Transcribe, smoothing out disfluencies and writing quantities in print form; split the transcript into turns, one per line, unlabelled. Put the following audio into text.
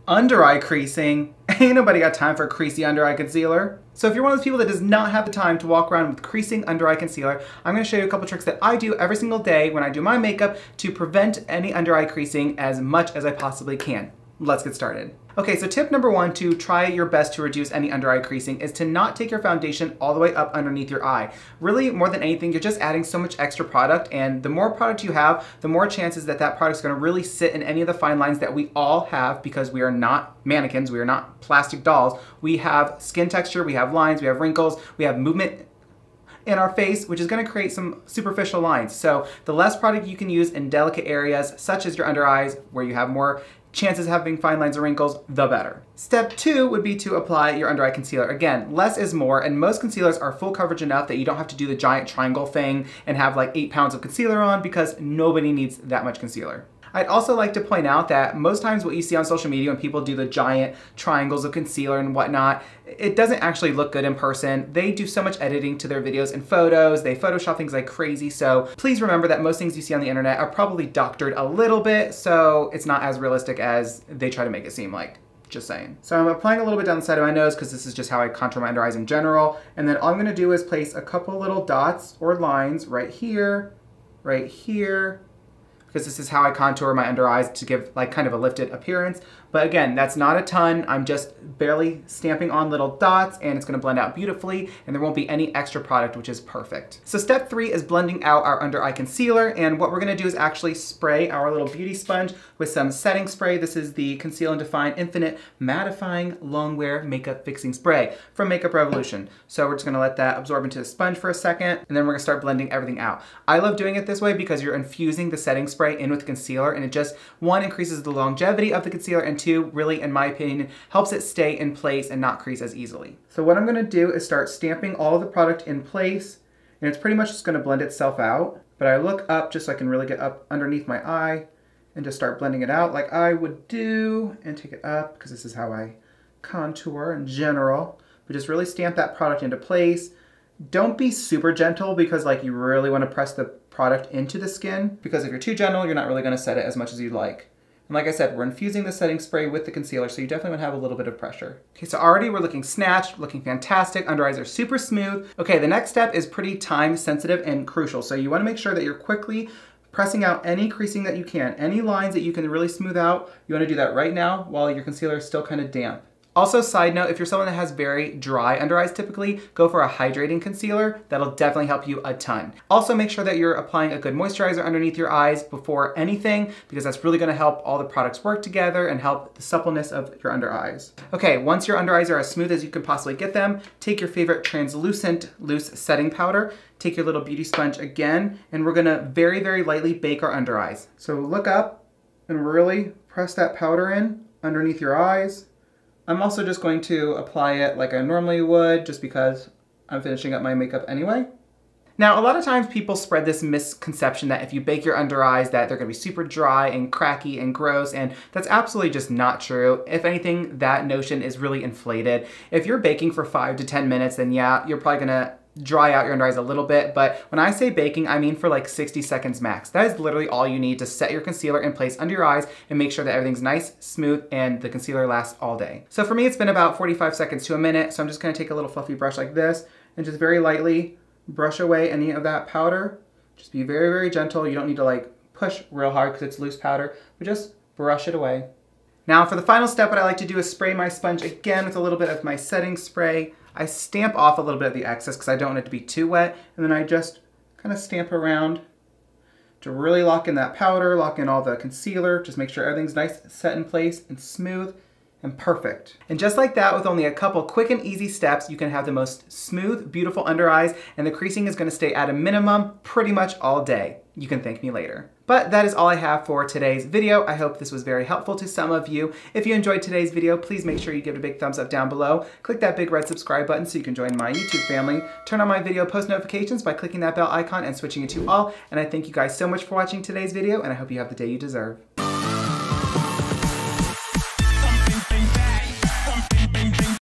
Under eye creasing? Ain't nobody got time for creasy under eye concealer. So if you're one of those people that does not have the time to walk around with creasing under eye concealer, I'm going to show you a couple tricks that I do every single day when I do my makeup to prevent any under eye creasing as much as I possibly can. Let's get started. Okay, so tip number one to try your best to reduce any under eye creasing is to not take your foundation all the way up underneath your eye. Really, more than anything, you're just adding so much extra product, and the more product you have, the more chances that that product's gonna really sit in any of the fine lines that we all have, because we are not mannequins, we are not plastic dolls. We have skin texture, we have lines, we have wrinkles, we have movement in our face, which is going to create some superficial lines. So the less product you can use in delicate areas, such as your under eyes, where you have more chances of having fine lines or wrinkles, the better. Step two would be to apply your under eye concealer. Again, less is more, and most concealers are full coverage enough that you don't have to do the giant triangle thing and have like 8 pounds of concealer on, because nobody needs that much concealer. I'd also like to point out that most times what you see on social media when people do the giant triangles of concealer and whatnot, it doesn't actually look good in person. They do so much editing to their videos and photos. They Photoshop things like crazy. So please remember that most things you see on the internet are probably doctored a little bit, so it's not as realistic as they try to make it seem like. Just saying. So I'm applying a little bit down the side of my nose because this is just how I contour my under eyes in general. And then all I'm gonna do is place a couple little dots or lines right here, because this is how I contour my under eyes to give like kind of a lifted appearance. But again, that's not a ton. I'm just barely stamping on little dots, and it's gonna blend out beautifully, and there won't be any extra product, which is perfect. So step three is blending out our under eye concealer, and what we're gonna do is actually spray our little beauty sponge with some setting spray. This is the Conceal and Define Infinite Mattifying Longwear Makeup Fixing Spray from Makeup Revolution. So we're just gonna let that absorb into the sponge for a second, and then we're gonna start blending everything out. I love doing it this way because you're infusing the setting spray in with the concealer, and it just, one, increases the longevity of the concealer, and two, really, in my opinion, helps it stay in place and not crease as easily. So what I'm gonna do is start stamping all of the product in place, and it's pretty much just gonna blend itself out. But I look up just so I can really get up underneath my eye and just start blending it out like I would do, and take it up, because this is how I contour in general. But just really stamp that product into place. Don't be super gentle, because like you really want to press the product into the skin, because if you're too gentle, you're not really going to set it as much as you'd like. And like I said, we're infusing the setting spray with the concealer, so you definitely want to have a little bit of pressure. Okay, so already we're looking snatched, looking fantastic. Under eyes are super smooth. Okay, the next step is pretty time sensitive and crucial. So you want to make sure that you're quickly pressing out any creasing that you can. Any lines that you can really smooth out, you want to do that right now while your concealer is still kind of damp. Also, side note, if you're someone that has very dry under eyes typically, go for a hydrating concealer. That'll definitely help you a ton. Also, make sure that you're applying a good moisturizer underneath your eyes before anything, because that's really gonna help all the products work together and help the suppleness of your under eyes. Okay, once your under eyes are as smooth as you can possibly get them, take your favorite translucent loose setting powder, take your little beauty sponge again, and we're gonna very, very lightly bake our under eyes. So look up and really press that powder in underneath your eyes. I'm also just going to apply it like I normally would, just because I'm finishing up my makeup anyway. Now, a lot of times people spread this misconception that if you bake your under eyes that they're gonna be super dry and cracky and gross, and that's absolutely just not true. If anything, that notion is really inflated. If you're baking for 5 to 10 minutes, then yeah, you're probably gonna dry out your under eyes a little bit, but when I say baking, I mean for like 60 seconds max. That is literally all you need to set your concealer in place under your eyes and make sure that everything's nice, smooth, and the concealer lasts all day. So for me, it's been about 45 seconds to a minute, so I'm just gonna take a little fluffy brush like this and just very lightly brush away any of that powder. Just be very, very gentle. You don't need to like push real hard because it's loose powder, but just brush it away. Now for the final step, what I like to do is spray my sponge again with a little bit of my setting spray. I stamp off a little bit of the excess because I don't want it to be too wet, and then I just kind of stamp around to really lock in that powder, lock in all the concealer, just make sure everything's nice, set in place, and smooth, and perfect. And just like that, with only a couple quick and easy steps, you can have the most smooth, beautiful under eyes, and the creasing is gonna stay at a minimum pretty much all day. You can thank me later. But that is all I have for today's video. I hope this was very helpful to some of you. If you enjoyed today's video, please make sure you give it a big thumbs up down below. Click that big red subscribe button so you can join my YouTube family. Turn on my video post notifications by clicking that bell icon and switching it to all. And I thank you guys so much for watching today's video, and I hope you have the day you deserve.